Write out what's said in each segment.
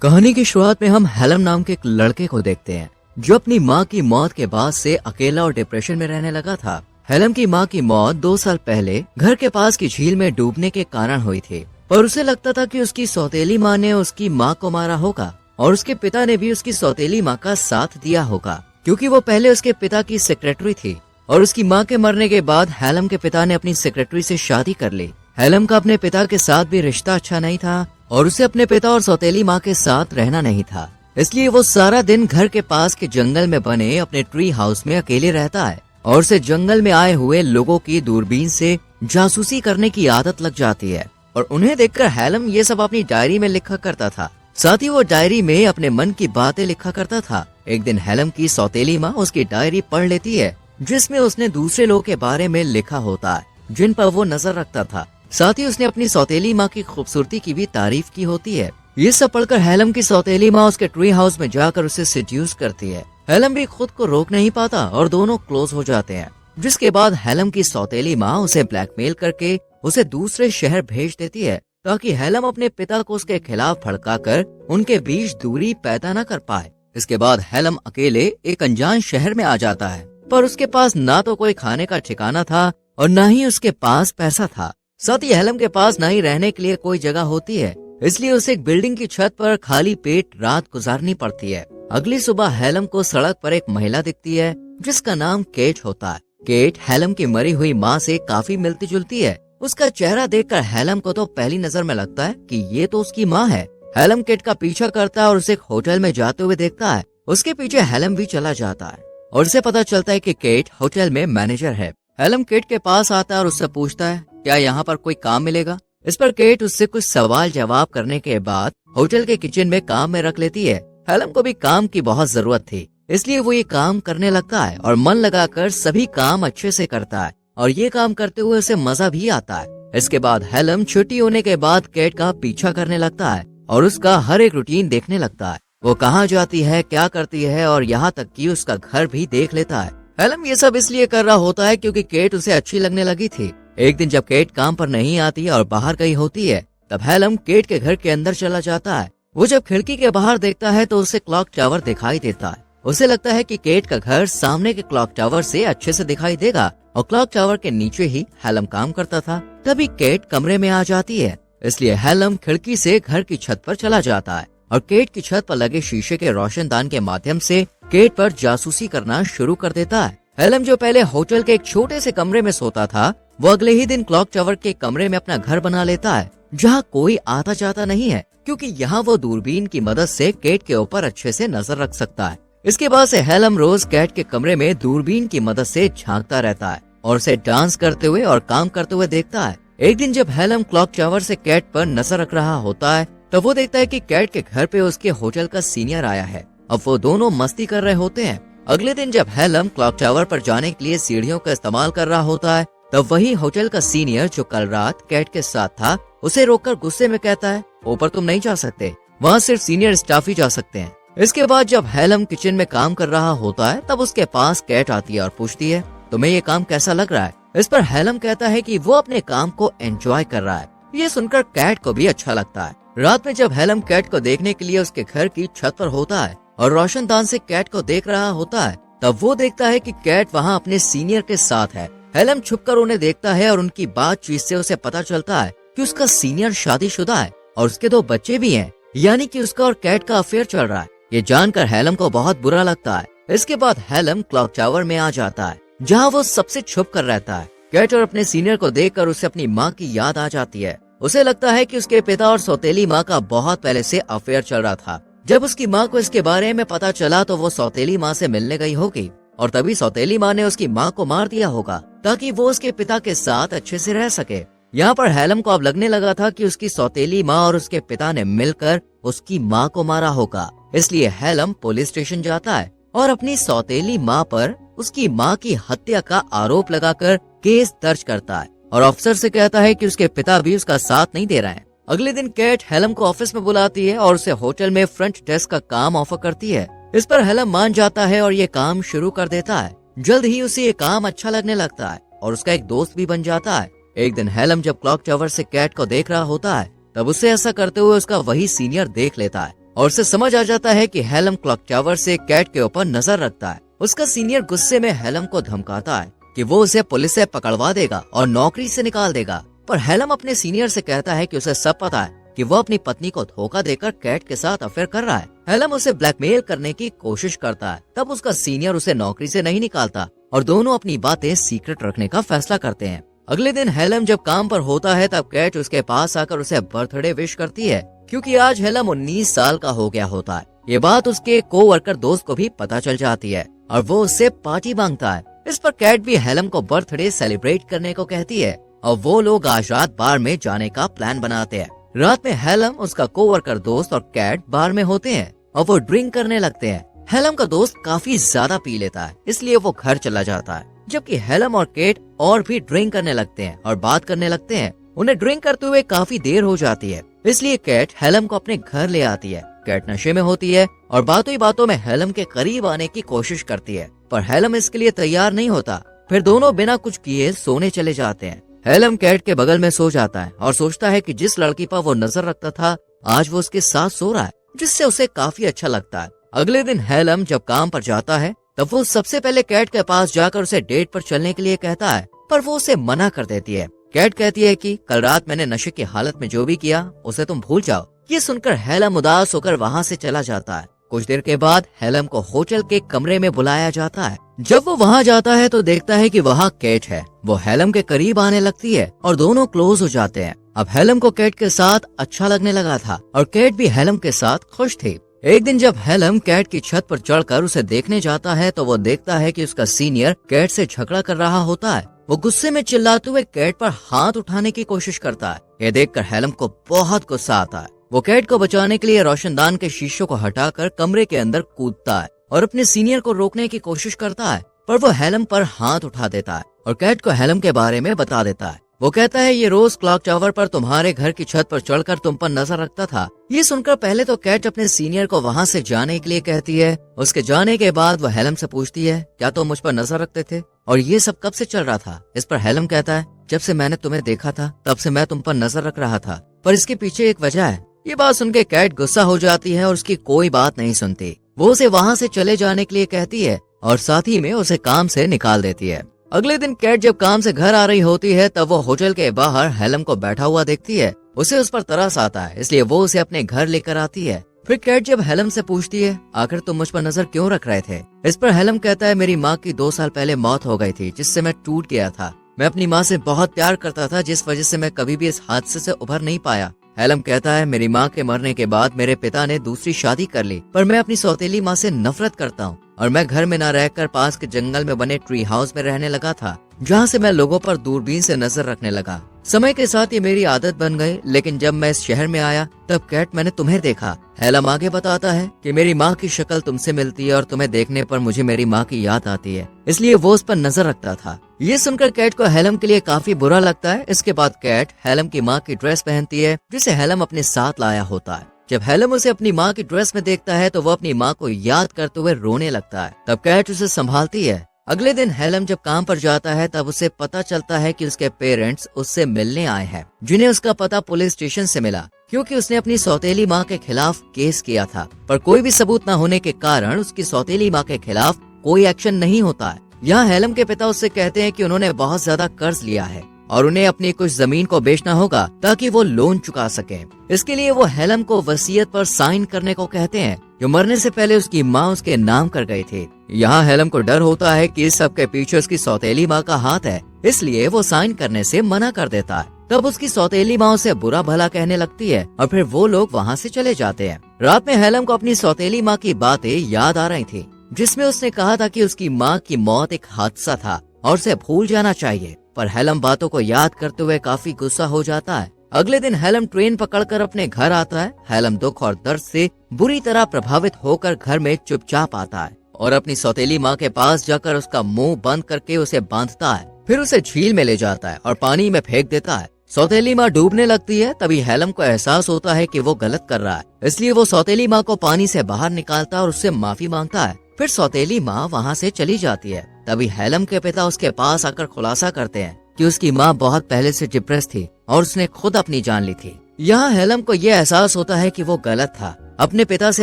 कहानी की शुरुआत में हम हेलम नाम के एक लड़के को देखते हैं जो अपनी माँ की मौत के बाद से अकेला और डिप्रेशन में रहने लगा था। हेलम की माँ की मौत 2 साल पहले घर के पास की झील में डूबने के कारण हुई थी, पर उसे लगता था कि उसकी सौतेली माँ ने उसकी माँ को मारा होगा और उसके पिता ने भी उसकी सौतेली माँ का साथ दिया होगा, क्योंकि वो पहले उसके पिता की सेक्रेटरी थी और उसकी माँ के मरने के बाद हेलम के पिता ने अपनी सेक्रेटरी से शादी कर ली। हेलम का अपने पिता के साथ भी रिश्ता अच्छा नहीं था और उसे अपने पिता और सौतेली माँ के साथ रहना नहीं था, इसलिए वो सारा दिन घर के पास के जंगल में बने अपने ट्री हाउस में अकेले रहता है और उसे जंगल में आए हुए लोगों की दूरबीन से जासूसी करने की आदत लग जाती है और उन्हें देखकर हेलम ये सब अपनी डायरी में लिखा करता था। साथ ही वो डायरी में अपने मन की बातें लिखा करता था। एक दिन हेलम की सौतेली माँ उसकी डायरी पढ़ लेती है जिसमें उसने दूसरे लोगों के बारे में लिखा होता है जिन पर वो नजर रखता था। साथ ही उसने अपनी सौतेली माँ की खूबसूरती की भी तारीफ की होती है। ये सब पढ़कर हेलम की सौतेली माँ उसके ट्री हाउस में जाकर उसे सेड्यूस करती है। हेलम भी खुद को रोक नहीं पाता और दोनों क्लोज हो जाते हैं, जिसके बाद हेलम की सौतेली माँ उसे ब्लैकमेल करके उसे दूसरे शहर भेज देती है ताकि हेलम अपने पिता को उसके खिलाफ भड़काकर उनके बीच दूरी पैदा न कर पाए। इसके बाद हेलम अकेले एक अनजान शहर में आ जाता है, पर उसके पास ना तो कोई खाने का ठिकाना था और न ही उसके पास पैसा था। साथ ही हेलम के पास न ही रहने के लिए कोई जगह होती है, इसलिए उसे एक बिल्डिंग की छत पर खाली पेट रात गुजारनी पड़ती है। अगली सुबह हेलम को सड़क पर एक महिला दिखती है जिसका नाम केट होता है। केट हेलम की मरी हुई माँ से काफी मिलती जुलती है। उसका चेहरा देखकर हेलम को तो पहली नजर में लगता है कि ये तो उसकी माँ है। हेलम केट का पीछा करता है और उसे एक होटल में जाते हुए देखता है। उसके पीछे हेलम भी चला जाता है और उसे पता चलता है कि केट होटल में मैनेजर है। हेलम केट के पास आता है और उससे पूछता है क्या यहाँ पर कोई काम मिलेगा। इस पर केट उससे कुछ सवाल जवाब करने के बाद होटल के किचन में काम में रख लेती है। हेलम को भी काम की बहुत जरूरत थी, इसलिए वो ये काम करने लगता है और मन लगाकर सभी काम अच्छे से करता है और ये काम करते हुए उसे मजा भी आता है। इसके बाद हेलम छुट्टी होने के बाद केट का पीछा करने लगता है और उसका हर एक रूटीन देखने लगता है। वो कहाँ जाती है, क्या करती है और यहाँ तक कि उसका घर भी देख लेता है। हेलम ये सब इसलिए कर रहा होता है क्योंकि केट उसे अच्छी लगने लगी थी। एक दिन जब केट काम पर नहीं आती और बाहर गई होती है तब हेलम केट के घर के अंदर चला जाता है। वो जब खिड़की के बाहर देखता है तो उसे क्लॉक टावर दिखाई देता है। उसे लगता है कि केट का घर सामने के क्लॉक टावर से अच्छे से दिखाई देगा और क्लॉक टावर के नीचे ही हेलम काम करता था। तभी केट कमरे में आ जाती है, इसलिए हेलम खिड़की से घर की छत पर चला जाता है और केट की छत पर लगे शीशे के रोशनदान के माध्यम से केट पर जासूसी करना शुरू कर देता है। हेलम जो पहले होटल के एक छोटे से कमरे में सोता था, वो अगले ही दिन क्लॉक टावर के कमरे में अपना घर बना लेता है जहाँ कोई आता जाता नहीं है, क्योंकि यहाँ वो दूरबीन की मदद से केट के ऊपर अच्छे से नजर रख सकता है। इसके बाद से हेलम रोज केट के कमरे में दूरबीन की मदद से झांकता रहता है और उसे डांस करते हुए और काम करते हुए देखता है। एक दिन जब हेलम क्लॉक टावर से केट पर नजर रख रहा होता है तब वो देखता है कि केट के घर पे उसके होटल का सीनियर आया है। अब वो दोनों मस्ती कर रहे होते हैं। अगले दिन जब हेलम क्लॉक टावर पर जाने के लिए सीढ़ियों का इस्तेमाल कर रहा होता है तब वही होटल का सीनियर जो कल रात केट के साथ था उसे रोककर गुस्से में कहता है ऊपर तुम नहीं जा सकते, वहाँ सिर्फ सीनियर स्टाफ ही जा सकते हैं। इसके बाद जब हेलम किचन में काम कर रहा होता है तब उसके पास केट आती है और पूछती है तुम्हें ये काम कैसा लग रहा है। इस पर हेलम कहता है कि वो अपने काम को एंजॉय कर रहा है। ये सुनकर केट को भी अच्छा लगता है। रात में जब हेलम केट को देखने के लिए उसके घर की छत पर होता है और रोशनदान से केट को देख रहा होता है तब वो देखता है कि केट वहाँ अपने सीनियर के साथ है। हेलम छुपकर उन्हें देखता है और उनकी बातचीत से उसे पता चलता है कि उसका सीनियर शादीशुदा है और उसके 2 बच्चे भी हैं, यानी कि उसका और केट का अफेयर चल रहा है। ये जानकर हेलम को बहुत बुरा लगता है। इसके बाद हेलम क्लॉक टावर में आ जाता है जहाँ वो सबसे छुप कर रहता है। केट और अपने सीनियर को देखकर उसे अपनी माँ की याद आ जाती है। उसे लगता है कि उसके पिता और सौतेली माँ का बहुत पहले से अफेयर चल रहा था। जब उसकी माँ को इसके बारे में पता चला तो वो सौतेली माँ से मिलने गई होगी और तभी सौतेली माँ ने उसकी माँ को मार दिया होगा ताकि वो उसके पिता के साथ अच्छे से रह सके। यहाँ पर हेलम को अब लगने लगा था कि उसकी सौतेली माँ और उसके पिता ने मिलकर उसकी माँ को मारा होगा, इसलिए हेलम पुलिस स्टेशन जाता है और अपनी सौतेली माँ पर उसकी माँ की हत्या का आरोप लगाकर केस दर्ज करता है और अफसर से कहता है कि उसके पिता भी उसका साथ नहीं दे रहे हैं। अगले दिन केट हेलम को ऑफिस में बुलाती है और उसे होटल में फ्रंट डेस्क का काम ऑफर करती है। इस पर हेलम मान जाता है और ये काम शुरू कर देता है। जल्द ही उसे ये काम अच्छा लगने लगता है और उसका एक दोस्त भी बन जाता है। एक दिन हेलम जब क्लॉक टावर से केट को देख रहा होता है तब उसे ऐसा करते हुए उसका वही सीनियर देख लेता है और उसे समझ आ जाता है कि हेलम क्लॉक टावर से कैट के ऊपर नजर रखता है। उसका सीनियर गुस्से में हेलम को धमकाता है कि वो उसे पुलिस से पकड़वा देगा और नौकरी से निकाल देगा, पर हेलम अपने सीनियर से कहता है कि उसे सब पता है कि वो अपनी पत्नी को धोखा देकर कैट के साथ अफेयर कर रहा है। हेलम उसे ब्लैकमेल करने की कोशिश करता है, तब उसका सीनियर उसे नौकरी से नहीं निकालता और दोनों अपनी बातें सीक्रेट रखने का फैसला करते हैं। अगले दिन हेलम जब काम पर होता है तब कैट उसके पास आकर उसे बर्थडे विश करती है, क्योंकि आज हेलम 19 साल का हो गया होता है। ये बात उसके कोवर्कर दोस्त को भी पता चल जाती है और वो उससे पार्टी मांगता है। इस पर कैट भी हेलम को बर्थडे सेलिब्रेट करने को कहती है और वो लोग आज रात बार में जाने का प्लान बनाते हैं। रात में हेलम, उसका कोवर्कर दोस्त और कैट बार में होते हैं और वो ड्रिंक करने लगते हैं। हेलम का दोस्त काफी ज्यादा पी लेता है, इसलिए वो घर चला जाता है, जबकि हेलम और केट और भी ड्रिंक करने लगते हैं और बात करने लगते हैं। उन्हें ड्रिंक करते हुए काफी देर हो जाती है, इसलिए केट हेलम को अपने घर ले आती है। केट नशे में होती है और बातों ही बातों में हेलम के करीब आने की कोशिश करती है, पर हेलम इसके लिए तैयार नहीं होता। फिर दोनों बिना कुछ किए सोने चले जाते हैं। हेलम कैट के बगल में सो जाता है और सोचता है कि जिस लड़की पर वो नजर रखता था आज वो उसके साथ सो रहा है, जिससे उसे काफी अच्छा लगता है। अगले दिन हेलम जब काम पर जाता है तब वो सबसे पहले कैट के पास जाकर उसे डेट पर चलने के लिए कहता है, पर वो उसे मना कर देती है। कैट कहती है कि कल रात मैंने नशे की हालत में जो भी किया उसे तुम भूल जाओ। ये सुनकर हेलम उदास होकर वहाँ से चला जाता है। कुछ देर के बाद हेलम को होटल के कमरे में बुलाया जाता है। जब वो वहाँ जाता है तो देखता है कि वहाँ केट है। वो हेलम के करीब आने लगती है और दोनों क्लोज हो जाते हैं। अब हेलम को केट के साथ अच्छा लगने लगा था और केट भी हेलम के साथ खुश थी। एक दिन जब हेलम कैट की छत पर चढ़कर उसे देखने जाता है तो वो देखता है कि उसका सीनियर कैट से झगड़ा कर रहा होता है। वो गुस्से में चिल्लाते हुए कैट पर हाथ उठाने की कोशिश करता है। ये देखकर हेलम को बहुत गुस्सा आता है। वो कैट को बचाने के लिए रोशनदान के शीशों को हटाकर कमरे के अंदर कूदता है और अपने सीनियर को रोकने की कोशिश करता है, पर वो हेलम पर हाथ उठा देता है और कैट को हेलम के बारे में बता देता है। वो कहता है ये रोज क्लॉक टावर पर तुम्हारे घर की छत पर चढ़कर तुम पर नजर रखता था। ये सुनकर पहले तो कैट अपने सीनियर को वहाँ से जाने के लिए कहती है। उसके जाने के बाद वो हेलम से पूछती है, क्या तुम मुझ पर नजर रखते थे और ये सब कब से चल रहा था? इस पर हेलम कहता है, जब से मैंने तुम्हें देखा था तब से मैं तुम पर नजर रख रहा था, पर इसके पीछे एक वजह है। ये बात सुनकर कैट गुस्सा हो जाती है और उसकी कोई बात नहीं सुनती। वो उसे वहाँ से चले जाने के लिए कहती है और साथ ही में उसे काम से निकाल देती है। अगले दिन कैट जब काम से घर आ रही होती है तब वो होटल के बाहर हेलम को बैठा हुआ देखती है। उसे उस पर तरस आता है, इसलिए वो उसे अपने घर लेकर आती है। फिर कैट जब हेलम से पूछती है, आखिर तुम मुझ पर नजर क्यों रख रहे थे? इस पर हेलम कहता है, मेरी माँ की 2 साल पहले मौत हो गई थी, जिससे मैं टूट गया था। मैं अपनी माँ से बहुत प्यार करता था, जिस वजह से मैं कभी भी इस हादसे से उभर नहीं पाया। हेलम कहता है, मेरी माँ के मरने के बाद मेरे पिता ने दूसरी शादी कर ली, पर मैं अपनी सौतेली माँ से नफरत करता हूँ और मैं घर में न रहकर पास के जंगल में बने ट्री हाउस में रहने लगा था, जहाँ से मैं लोगों पर दूरबीन से नजर रखने लगा। समय के साथ ये मेरी आदत बन गई, लेकिन जब मैं इस शहर में आया तब कैट मैंने तुम्हें देखा। हेलम आगे बताता है कि मेरी माँ की शक्ल तुमसे मिलती है और तुम्हें देखने पर मुझे मेरी माँ की याद आती है, इसलिए वो उस पर नजर रखता था। ये सुनकर कैट को हेलम के लिए काफी बुरा लगता है। इसके बाद कैट हेलम की माँ की ड्रेस पहनती है, जिसे हेलम अपने साथ लाया होता है। जब हेलम उसे अपनी माँ की ड्रेस में देखता है तो वो अपनी माँ को याद करते हुए रोने लगता है। तब कैट उसे संभालती है। अगले दिन हेलम जब काम पर जाता है तब उसे पता चलता है कि उसके पेरेंट्स उससे मिलने आए हैं, जिन्हें उसका पता पुलिस स्टेशन से मिला, क्योंकि उसने अपनी सौतेली माँ के खिलाफ केस किया था, पर कोई भी सबूत न होने के कारण उसकी सौतेली माँ के खिलाफ कोई एक्शन नहीं होता है। यहाँ हेलम के पिता उससे कहते हैं कि उन्होंने बहुत ज्यादा कर्ज लिया है और उन्हें अपनी कुछ जमीन को बेचना होगा ताकि वो लोन चुका सके। इसके लिए वो हेलम को वसीयत पर साइन करने को कहते हैं, जो मरने से पहले उसकी माँ उसके नाम कर गई थी। यहाँ हेलम को डर होता है कि इस सब के पीछे उसकी सौतेली माँ का हाथ है, इसलिए वो साइन करने से मना कर देता है। तब उसकी सौतेली माँ उसे बुरा भला कहने लगती है और फिर वो लोग वहाँ से चले जाते हैं। रात में हेलम को अपनी सौतेली माँ की बातें याद आ रही थी, जिसमें उसने कहा था कि उसकी माँ की मौत एक हादसा था और उसे भूल जाना चाहिए, पर हेलम बातों को याद करते हुए काफी गुस्सा हो जाता है। अगले दिन हेलम ट्रेन पकड़कर अपने घर आता है। हेलम दुख और दर्द से बुरी तरह प्रभावित होकर घर में चुपचाप आता है और अपनी सौतेली माँ के पास जाकर उसका मुंह बंद करके उसे बांधता है। फिर उसे झील में ले जाता है और पानी में फेंक देता है। सौतेली माँ डूबने लगती है। तभी हेलम को एहसास होता है कि वो गलत कर रहा है, इसलिए वो सौतेली माँ को पानी से बाहर निकालता है और उससे माफी मांगता है। फिर सौतेली माँ वहाँ से चली जाती है। तभी हेलम के पिता उसके पास आकर खुलासा करते हैं कि उसकी माँ बहुत पहले से डिप्रेस थी और उसने खुद अपनी जान ली थी। यहाँ हेलम को ये एहसास होता है कि वो गलत था। अपने पिता से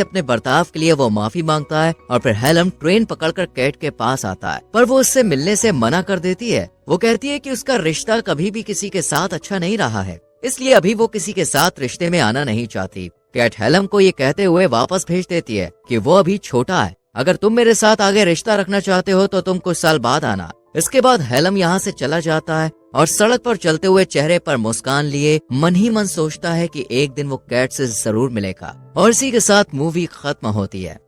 अपने बर्ताव के लिए वो माफी मांगता है और फिर हेलम ट्रेन पकड़कर कैट के पास आता है, पर वो उससे मिलने से मना कर देती है। वो कहती है कि उसका रिश्ता कभी भी किसी के साथ अच्छा नहीं रहा है, इसलिए अभी वो किसी के साथ रिश्ते में आना नहीं चाहती। कैट हेलम को ये कहते हुए वापस भेज देती है कि वो अभी छोटा है, अगर तुम मेरे साथ आगे रिश्ता रखना चाहते हो तो तुम कुछ साल बाद आना। इसके बाद हेलम यहाँ से चला जाता है और सड़क पर चलते हुए चेहरे पर मुस्कान लिए मन ही मन सोचता है कि एक दिन वो कैट से जरूर मिलेगा। और इसी के साथ मूवी खत्म होती है।